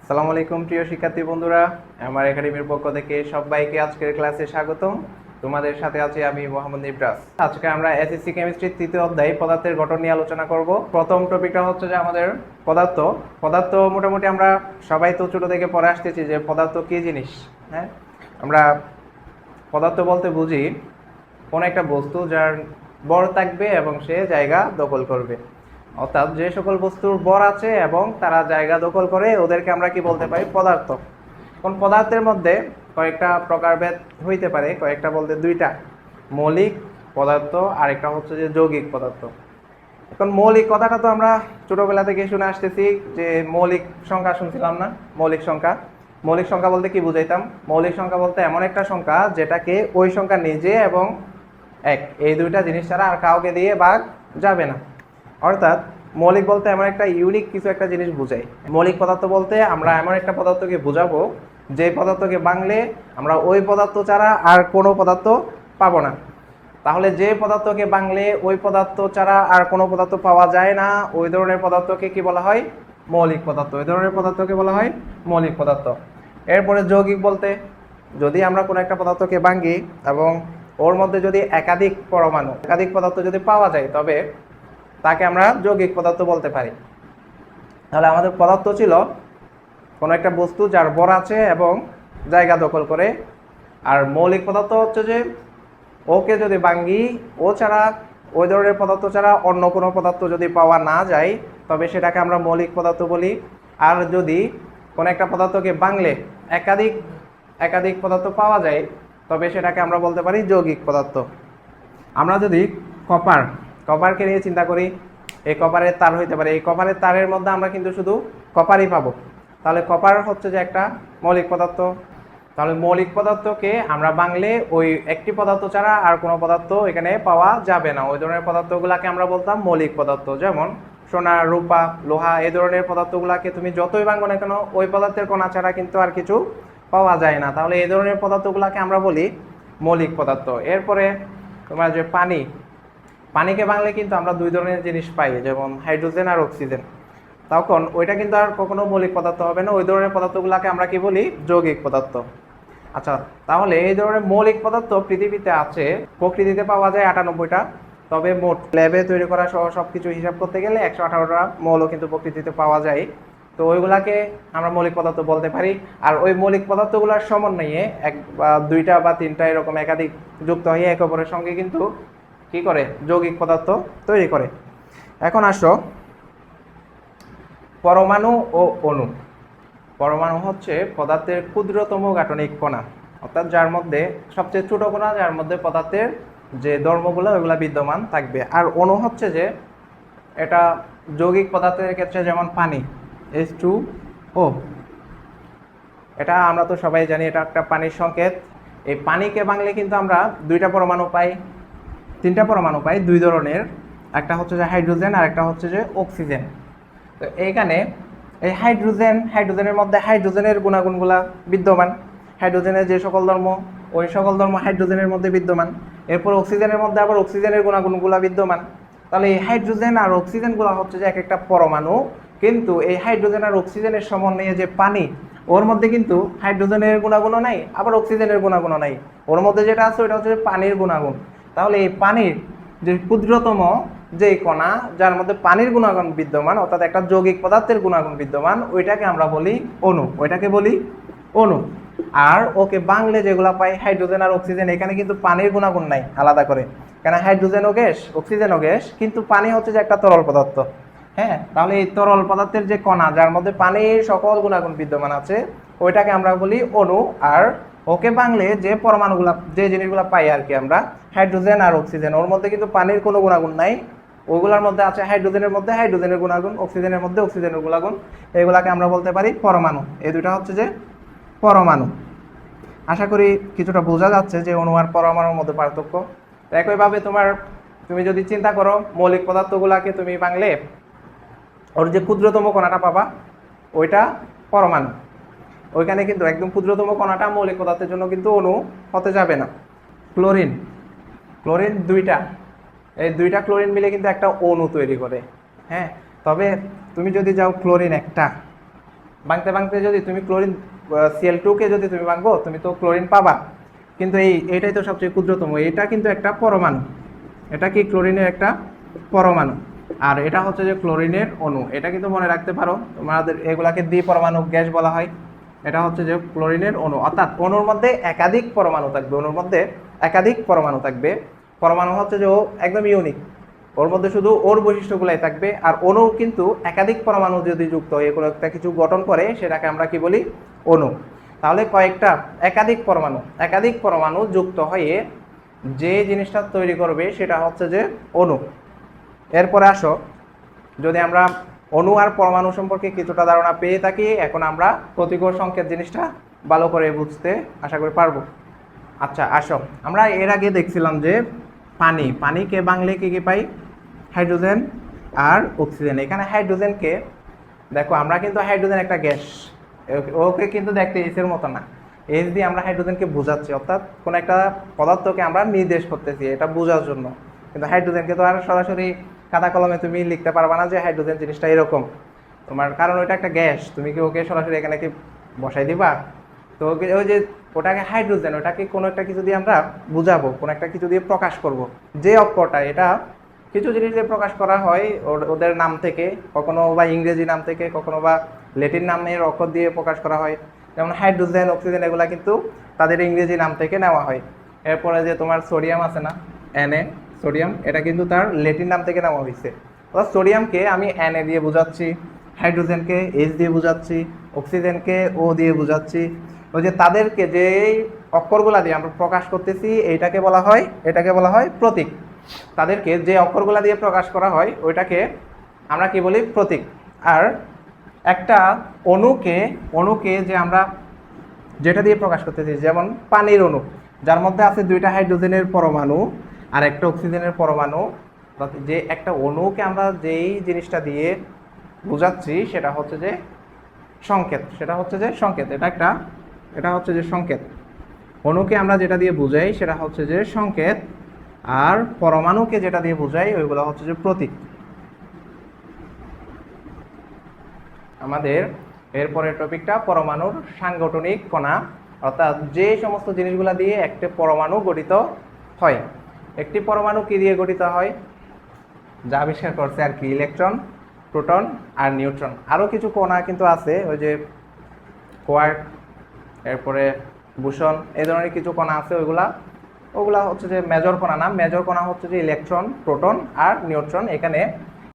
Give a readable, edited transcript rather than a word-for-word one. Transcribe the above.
আসসালামু আলাইকুম প্রিয় শিক্ষার্থী বন্ধুরা, আমার একাডেমির পক্ষ থেকে সবাইকে আজকের ক্লাসে স্বাগতম। তোমাদের সাথে আছি আমি মোহাম্মদ নিবরাস। আজকে আমরা এসএসসি কেমিস্ট্রির তৃতীয় অধ্যায় পদার্থের গঠন নিয়ে আলোচনা করব। প্রথম টপিকটা হচ্ছে যে আমাদের পদার্থ। পদার্থ মোটামুটি আমরা সবাই তো ছোট থেকে পড়ে আসতেছি যে পদার্থ কি জিনিস। হ্যাঁ, আমরা পদার্থ বলতে বুঝি কোনো একটা বস্তু যার ভর থাকবে এবং সে জায়গা দখল করবে। অর্থাৎ যে সকল বস্তুর ভর আছে এবং তারা জায়গা দখল করে ওদেরকে আমরা কি বলতে পারি? পদার্থ। কোন পদার্থের মধ্যে কয়েকটা প্রকারভেদ হইতে পারে, কয়েকটা বলতে দুইটা, মৌলিক পদার্থ আর একটা হচ্ছে যে যৌগিক পদার্থ। এখন মৌলিক কথাটা তো আমরা ছোটবেলা থেকে শুনে আসতেছি যে মৌলিক সংখ্যা শুনছিলাম না? মৌলিক সংখ্যা, মৌলিক সংখ্যা বলতে কি বুঝাইতাম? মৌলিক সংখ্যা বলতে এমন একটা সংখ্যা যেটাকে ওই সংখ্যা নিজে এবং এক, এই দুইটা জিনিস ছাড়া আর কাউকে দিয়ে ভাগ যাবে না। অর্থাৎ মৌলিক বলতে এমন একটা ইউনিক কিছু একটা জিনিস বোঝায়। মৌলিক পদার্থ বলতে আমরা এমন একটা পদার্থকে বোঝাবো যে পদার্থকে ভাঙলে আমরা ওই পদার্থ ছাড়া আর কোনো পদার্থ পাবো না। তাহলে যে পদার্থকে ভাঙলে ওই পদার্থ ছাড়া আর কোনো পদার্থ পাওয়া যায় না, ওই ধরনের পদার্থকে কি বলা হয়? মৌলিক পদার্থ। ওই ধরনের পদার্থকে বলা হয় মৌলিক পদার্থ। এরপরে যৌগিক বলতে, যদি আমরা কোনো একটা পদার্থকে ভাঙি এবং ওর মধ্যে যদি একাধিক পরমাণু, একাধিক পদার্থ যদি পাওয়া যায়, তবে তাকে আমরা যৌগিক পদার্থ বলতে পারি। তাহলে আমাদের পদার্থ ছিল কোনো একটা বস্তু যার ভর আছে এবং জায়গা দখল করে। আর মৌলিক পদার্থ হচ্ছে যে ওকে যদি ভাঙি, ও ছাড়া, ওই ধরনের পদার্থ ছাড়া অন্য কোনো পদার্থ যদি পাওয়া না যায়, তবে সেটাকে আমরা মৌলিক পদার্থ বলি। আর যদি কোনো একটা পদার্থকে ভাঙলে একাধিক একাধিক পদার্থ পাওয়া যায়, তবে সেটাকে আমরা বলতে পারি যৌগিক পদার্থ। আমরা যদি কপারকে নিয়ে চিন্তা করি, এই কপারের তার হইতে পারে, এই কপারের তারের মধ্যে আমরা কিন্তু শুধু কপারই পাবো। তাহলে কপার হচ্ছে যে একটা মৌলিক পদার্থ। তাহলে মৌলিক পদার্থকে আমরা ভাঙলে ওই একটি পদার্থ ছাড়া আর কোনো পদার্থ এখানে পাওয়া যাবে না, ওই ধরনের পদার্থগুলোকে আমরা বলতাম মৌলিক পদার্থ। যেমন সোনা, রূপা, লোহা, এই ধরনের পদার্থগুলোকে তুমি যতই ভাঙো না কেন, ওই পদার্থের কণা ছাড়া কিন্তু আর কিছু পাওয়া যায় না। তাহলে এই ধরনের পদার্থগুলোকে আমরা বলি মৌলিক পদার্থ। এরপরে তোমার যে পানিকে ভাঙলে কিন্তু আমরা দুই ধরনের জিনিস পাই, যেমন হাইড্রোজেন আর অক্সিজেন। তখন ওইটা কিন্তু আর কখনো মৌলিক পদার্থ হবে না, ওই ধরনের পদার্থগুলোকে আমরা কি বলি? যৌগিক পদার্থ। আচ্ছা, তাহলে এই ধরনের মৌলিক পদার্থ পৃথিবীতে আছে, প্রকৃতিতে পাওয়া যায় 98টা। তবে মোট ল্যাবে তৈরি করা সহ সব কিছু হিসাব করতে গেলে 118টা মৌল কিন্তু প্রকৃতিতে পাওয়া যায়। তো ওইগুলাকে আমরা মৌলিক পদার্থ বলতে পারি। আর ওই মৌলিক পদার্থগুলোর সমন্বয়ে এক বা দুইটা বা তিনটা এরকম একাধিক যুক্ত হয়ে একে অপরের সঙ্গে কিন্তু কি করে? যৌগিক পদার্থ তৈরি করে। এখন আসো পরমাণু ও অণু। পরমাণু হচ্ছে পদার্থের ক্ষুদ্রতম গাঠনিক কণা, অর্থাৎ যার মধ্যে সবচেয়ে ছোট কণা, যার মধ্যে পদার্থের যে ধর্মগুলো ওইগুলো বিদ্যমান থাকবে। আর অণু হচ্ছে যে এটা যৌগিক পদার্থের ক্ষেত্রে যেমন পানি, H2O, এটা আমরা তো সবাই জানি এটা একটা পানির সংকেত। এই পানিকে ভাঙলে কিন্তু আমরা দুইটা পরমাণু পাই, তিনটা পরমাণু পাই, দুই ধরনের। একটা হচ্ছে যে হাইড্রোজেন আর একটা হচ্ছে যে অক্সিজেন। তো এইখানে এই হাইড্রোজেনের মধ্যে হাইড্রোজেনের গুণাগুণগুলা বিদ্যমান। হাইড্রোজেনের যে সকল ধর্ম, ওই সকল ধর্ম হাইড্রোজেনের মধ্যে বিদ্যমান। এরপর অক্সিজেনের মধ্যে আবার অক্সিজেনের গুণাগুণগুলা বিদ্যমান। তাহলে এই হাইড্রোজেন আর অক্সিজেনগুলো হচ্ছে যে এক একটা পরমাণু, কিন্তু এই হাইড্রোজেন আর অক্সিজেনের সমন্বয়ে যে পানি, ওর মধ্যে কিন্তু হাইড্রোজেনের গুণাগুণও নাই, আবার অক্সিজেনের গুণাগুণও নাই। ওর মধ্যে যেটা আছে ওটা হচ্ছে পানির গুণাগুণ। তাহলে এই পানির যে ক্ষুদ্রতম যে কণা, যার মধ্যে পানির গুণাগুণ বিদ্যমান, অর্থাৎ একটা যৌগিক পদার্থের গুণাগুণ বিদ্যমান, ওইটাকে আমরা বলি অণু। ওইটাকে বলি অণু। আর ওকে ভাঙলে যেগুলা পাই হাইড্রোজেন আর অক্সিজেন, এখানে কিন্তু পানির গুণাগুণ নাই আলাদা করে, কেন হাইড্রোজেনও গ্যাস, অক্সিজেনও গ্যাস, কিন্তু পানি হচ্ছে যে একটা তরল পদার্থ। হ্যাঁ, তাহলে এই তরল পদার্থের যে কণা, যার মধ্যে পানির সকল গুণাগুণ বিদ্যমান আছে, ওইটাকে আমরা বলি অণু। আর ওকে ভাঙলে যে পরমাণুগুলা, যে জিনিসগুলো পাই আর কি আমরা, হাইড্রোজেন আর অক্সিজেন, ওর মধ্যে কিন্তু পানির কোনো গুণাগুণ নাই, ওইগুলোর মধ্যে আছে হাইড্রোজেনের মধ্যে হাইড্রোজেনের গুণাগুণ, অক্সিজেনের মধ্যে অক্সিজেনের গুণাগুণ। এগুলাকে আমরা বলতে পারি পরমাণু। এই দুটা হচ্ছে যে পরমাণু। আশা করি কিছুটা বোঝা যাচ্ছে যে অণু আর পরমাণুর মধ্যে পার্থক্য। তো একইভাবে তুমি যদি চিন্তা করো মৌলিক পদার্থগুলাকে তুমি ভাঙলে ওর যে ক্ষুদ্রতম কণাটা পাবা, ওইটা পরমাণু। ওইখানে কিন্তু একদম ক্ষুদ্রতম কণাটা মৌলিক পদার্থের জন্য কিন্তু অণু হতে যাবে না। ক্লোরিন দুইটা, এই দুইটা ক্লোরিন মিলে কিন্তু একটা অণু তৈরি করে। হ্যাঁ, তবে তুমি যদি যাও ক্লোরিন একটা, ভাঙতে ভাঙতে যদি তুমি ক্লোরিন Cl2 কে যদি তুমি ভাঙবো, তুমি তো ক্লোরিন পাবা, কিন্তু এইটাই তো সবচেয়ে ক্ষুদ্রতম, এটা কিন্তু একটা পরমাণু, এটা কি ক্লোরিনের একটা পরমাণু, আর এটা হচ্ছে যে ক্লোরিনের অণু। এটা কিন্তু মনে রাখতে পারো, তোমাদের এগুলাকে দ্বিপরমাণু গ্যাস বলা হয়। এটা হচ্ছে যে ক্লোরিনের অণু, অর্থাৎ অণুর মধ্যে একাধিক পরমাণু থাকবে, অণুর মধ্যে একাধিক পরমাণু থাকবে। পরমাণু হচ্ছে যে ও একদম ইউনিক, ওর মধ্যে শুধু ওর বৈশিষ্ট্যগুলাই থাকবে। আর অণু কিন্তু একাধিক পরমাণু যদি যুক্ত হয়ে কোনো একটা কিছু গঠন করে সেটাকে আমরা কি বলি, অণু। তাহলে একাধিক পরমাণু যুক্ত হয়ে যে জিনিসটা তৈরি করবে সেটা হচ্ছে যে অণু। এরপরে আসো, যদি আমরা অণু আর পরমাণু সম্পর্কে কিছুটা ধারণা পেয়ে থাকি, এখন আমরা প্রতিকূল সংকেত জিনিসটা ভালো করে বুঝতে আশা করি পারবো। আচ্ছা আসো, আমরা এর আগে দেখছিলাম যে পানিকে বাংলে কি কি পাই, হাইড্রোজেন আর অক্সিজেন। এখানে হাইড্রোজেনকে দেখো, আমরা কিন্তু হাইড্রোজেন একটা গ্যাস, ওকে কিন্তু দেখতে এসের মতো না, এস দিয়ে আমরা হাইড্রোজেনকে বোঝাচ্ছি, অর্থাৎ কোনো একটা পদার্থকে আমরা নির্দেশ করতেছি এটা বোঝার জন্য। কিন্তু হাইড্রোজেনকে তো আর সরাসরি খাতা কলমে তুমি লিখতে পারবা না যে হাইড্রোজেন জিনিসটা এরকম, তোমার কারণ ওইটা একটা গ্যাস, তুমি কি ওকে সরাসরি এখানে কি বসাই দিবা? তো ওই যে ওটাকে হাইড্রোজেন, ওটাকে কোনো একটা কিছু দিয়ে আমরা বুঝাবো, কোনো একটা কিছু দিয়ে প্রকাশ করব। যে অক্ষরটা, এটা কিছু জিনিস দিয়ে প্রকাশ করা হয় ওদের নাম থেকে, কখনো বা ইংরেজি নাম থেকে, কখনো বা ল্যাটিন নামের অক্ষর দিয়ে প্রকাশ করা হয়। যেমন হাইড্রোজেন, অক্সিজেন, এগুলা কিন্তু তাদের ইংরেজি নাম থেকে নেওয়া হয়। এরপরে যে তোমার সোডিয়াম আছে না, Na, সোডিয়াম, এটা কিন্তু তার ল্যাটিন নাম থেকে নেওয়া হয়েছে। অর্থাৎ সোডিয়ামকে আমি Na দিয়ে বোঝাচ্ছি, হাইড্রোজেনকে H দিয়ে বোঝাচ্ছি, অক্সিজেনকে O দিয়ে বোঝাচ্ছি। ওই যে তাদেরকে যে অক্ষরগুলা দিয়ে আমরা প্রকাশ করতেছি, এটাকে বলা হয় প্রতীক। তাদেরকে যে অক্ষরগুলা দিয়ে প্রকাশ করা হয় ওইটাকে আমরা কি বলি, প্রতীক। আর একটা অণুকে যে আমরা যেটা দিয়ে প্রকাশ করতেছি, যেমন পানির অণু, যার মধ্যে আছে 2টা হাইড্রোজেনের পরমাণু আর একটা অক্সিজেনের পরমাণু, যে একটা অণুকে আমরা যেই জিনিসটা দিয়ে বোঝাচ্ছি সেটা হচ্ছে যে সংকেত, এটা হচ্ছে যে সংকেত। অণুকে আমরা যেটা দিয়ে বুঝাই সেটা হচ্ছে যে সংকেত, আর পরমাণুকে যেটা দিয়ে বোঝাই ওইগুলো হচ্ছে যে প্রতীক। আমাদের এরপরের টপিকটা পরমাণুর সাংগঠনিক কণা, অর্থাৎ যে সমস্ত জিনিসগুলো দিয়ে একটা পরমাণু গঠিত হয়। একটি পরমাণু কি দিয়ে গঠিত হয়, যা আবিষ্কার করছে আর কি, ইলেকট্রন, প্রোটন আর নিউট্রন। আরও কিছু কণা কিন্তু আছে, ওই যে কোয়ার্ক, এরপরে বোসন, এই ধরনের কিছু কণা আছে, ওগুলা হচ্ছে যে মেজর কণা না, মেজর কণা হচ্ছে যে ইলেকট্রন, প্রোটন আর নিউট্রন। এখানে